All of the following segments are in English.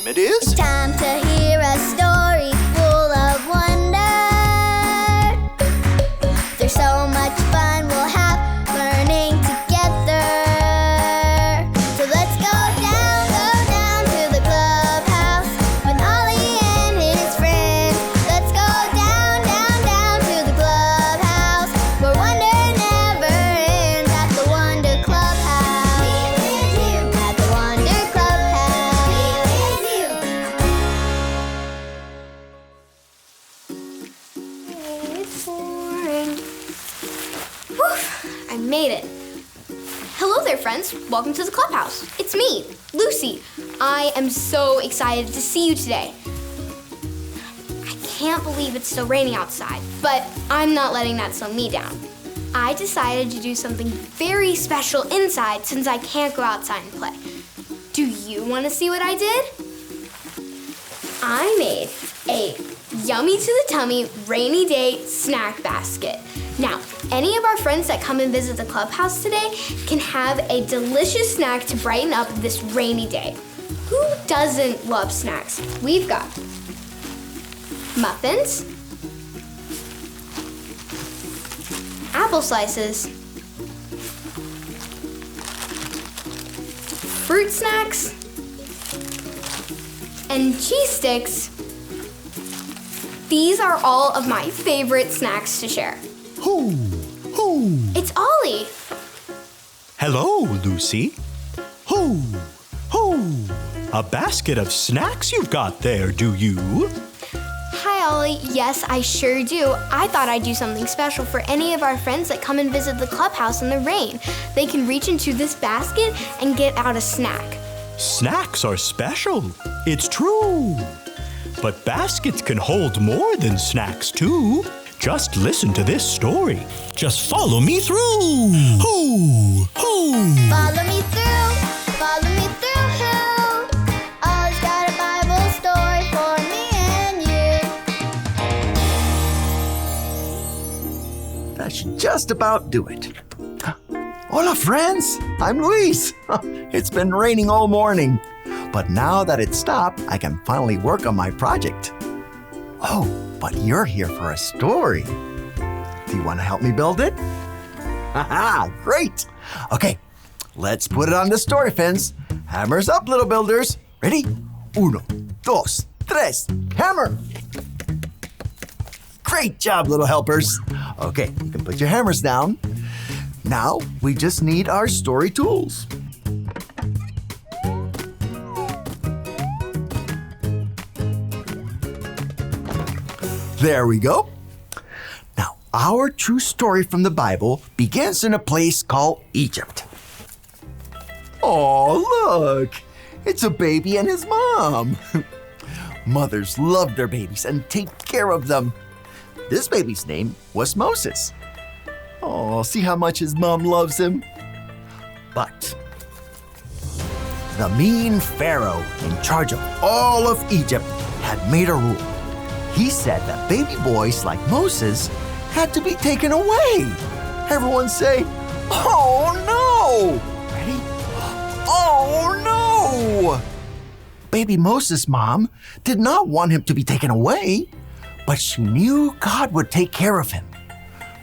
time it is? Time to hear a story full of wonder. There's so much fun we'll have learning together. So let's go down to the clubhouse with Ollie and his friends. Let's go down to the clubhouse where wonder never ends at the Wonder Clubhouse. At the Wonder Clubhouse. It's boring. Whew, I made it. Hello there, friends. Welcome to the clubhouse. It's me, Lucy. I am so excited to see you today. I can't believe it's still raining outside, but I'm not letting that slow me down. I decided to do something very special inside since I can't go outside and play. Do you want to see what I did? I made a yummy to the tummy rainy day snack basket. Now, any of our friends that come and visit the clubhouse today can have a delicious snack to brighten up this rainy day. Who doesn't love snacks? We've got muffins, apple slices, fruit snacks, and cheese sticks. These are all of my favorite snacks to share. Who? It's Ollie. Hello, Lucy. Who? A basket of snacks you've got there, do you? Hi, Ollie. Yes, I sure do. I thought I'd do something special for any of our friends that come and visit the clubhouse in the rain. They can reach into this basket and get out a snack. Snacks are special. It's true. But baskets can hold more than snacks, too. Just listen to this story. Just follow me through. Who? Follow me through. Ollie's got a Bible story for me and you. That should just about do it. Hola, friends. I'm Luis. It's been raining all morning, but now that it's stopped, I can finally work on my project. Oh, but you're here for a story. Do you want to help me build it? Haha, great. Okay, let's put it on the story fence. Hammers up, little builders. Ready? Uno, dos, tres, hammer. Great job, little helpers. Okay, you can put your hammers down. Now, we just need our story tools. There we go. Now, our true story from the Bible begins in a place called Egypt. Oh, look! It's a baby and his mom. Mothers love their babies and take care of them. This baby's name was Moses. Oh, see how much his mom loves him? But the mean Pharaoh in charge of all of Egypt had made a rule. He said that baby boys like Moses had to be taken away. Everyone say, "Oh no!" Ready? Oh no! Baby Moses' mom did not want him to be taken away, but she knew God would take care of him.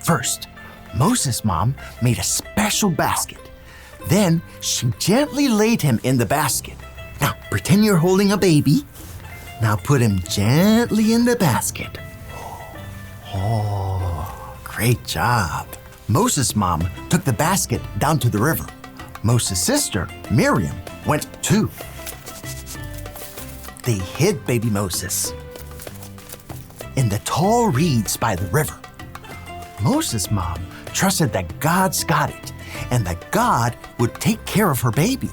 First, Moses' mom made a special basket. Then she gently laid him in the basket. Now pretend you're holding a baby. Now put him gently in the basket. Oh, great job. Moses' mom took the basket down to the river. Moses' sister, Miriam, went too. They hid baby Moses in the tall reeds by the river. Moses' mom trusted that God's got it and that God would take care of her baby.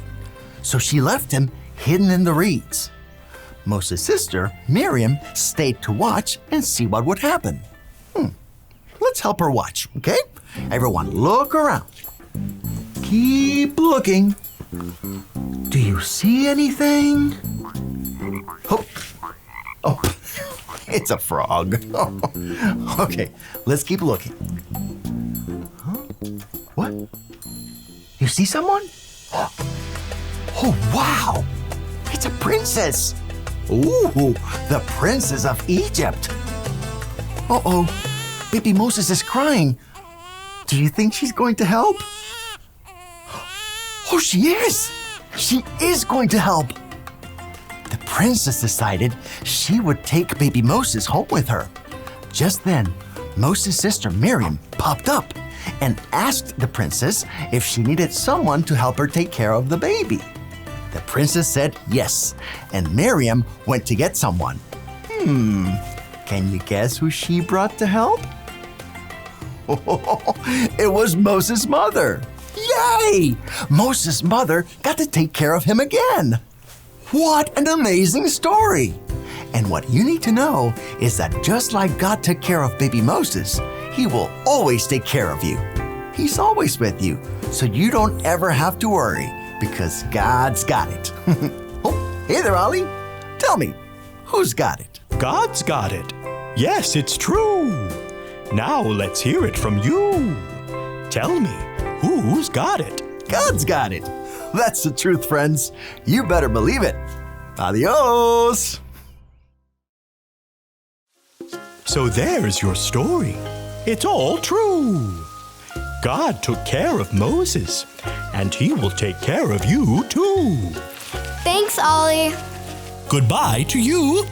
So she left him hidden in the reeds. Moses' sister, Miriam, stayed to watch and see what would happen. Let's help her watch, okay? Everyone, look around. Keep looking. Do you see anything? Oh, it's a frog. Okay, let's keep looking. Huh? What? You see someone? Oh, wow! It's a princess. Ooh, the princess of Egypt. Uh-oh, baby Moses is crying. Do you think she's going to help? Oh, she is! She is going to help! The princess decided she would take baby Moses home with her. Just then, Moses' sister Miriam popped up and asked the princess if she needed someone to help her take care of the baby. The princess said yes, and Miriam went to get someone. Can you guess who she brought to help? It was Moses' mother. Yay! Moses' mother got to take care of him again. What an amazing story! And what you need to know is that just like God took care of baby Moses, he will always take care of you. He's always with you, so you don't ever have to worry because God's got it. Oh, hey there, Ollie. Tell me, who's got it? God's got it. Yes, it's true. Now let's hear it from you. Tell me, who's got it? God's got it. That's the truth, friends. You better believe it. Adios. So there's your story. It's all true. God took care of Moses, and he will take care of you too. Thanks, Ollie. Goodbye to you.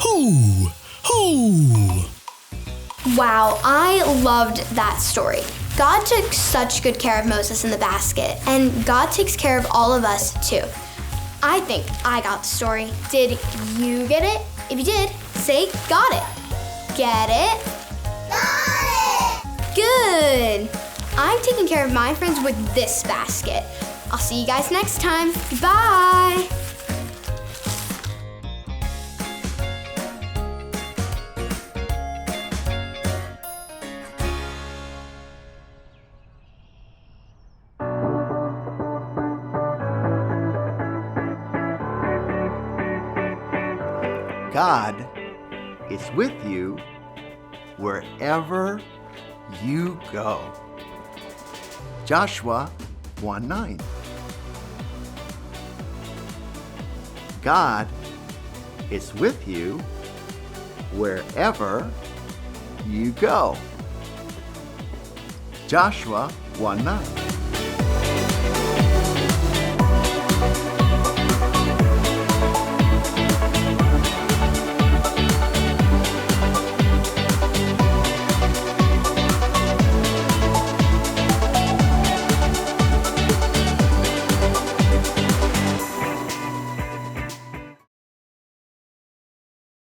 Hoo, hoo. Wow, I loved that story. God took such good care of Moses in the basket, and God takes care of all of us too. I think I got the story. Did you get it? If you did, say got it. Get it? Got it! Good! I'm taking care of my friends with this basket. I'll see you guys next time. Bye! God is with you wherever you go. Joshua 1:9. God is with you wherever you go. Joshua 1:9.